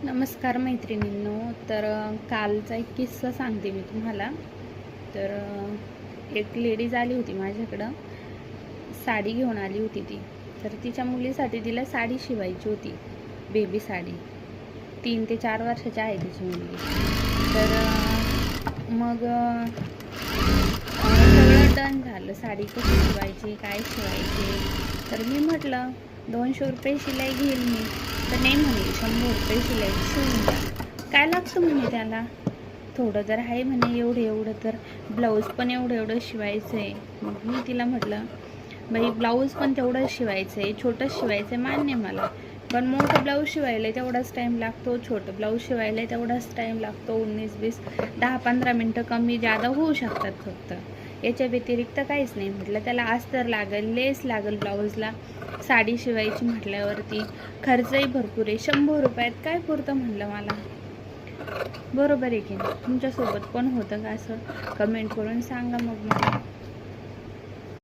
नमस्कार मैत्रिणींनो. तर कालचा एक किस्सा सांगते मी तुम्हाला. तर एक लेडीज आली होती माझ्याकडं, साडी घेऊन आली होती ती. तर तिच्या मुलीसाठी तिला साडी शिवायची होती, बेबी साडी. 3 ते 4 वर्षाची आहे तिची मुलगी. तर मग सगळं डन झालं, साडी कशी शिवायची, काय शिवायची. तर मी म्हटलं 200 रुपये शिलाई घेईल मी. तर नाही म्हणे, 100 रुपये शिलाई शिवून द्या. काय लागतं म्हणे त्याला, थोडं तर आहे म्हणे, एवढं तर ब्लाऊज पण एवढं शिवायचं आहे. मग मी तिला म्हटलं बाई, ब्लाऊज पण तेवढंच शिवायचं आहे, छोटं शिवायचं आहे, मान्य मला. पण मोठं ब्लाऊज शिवायला तेवढाच टाईम लागतो, छोटं ब्लाऊज शिवायला तेवढाच टाईम लागतो. 19-20 10-15 मिनटं कमी जादा होऊ शकतात फक्त, याच्या व्यतिरिक्त काहीच नाही. म्हटलं त्याला अस्तर लागेल, लेस लागेल ब्लाऊजला. साडी शिवायची म्हटल्यावरती खर्चही भरपूर आहे. 100 रुपयात काय पुरतं म्हणलं मला. बरोबर आहे की नाही? तुमच्यासोबत पण होतं का असं? कमेंट करून सांगा मग मला.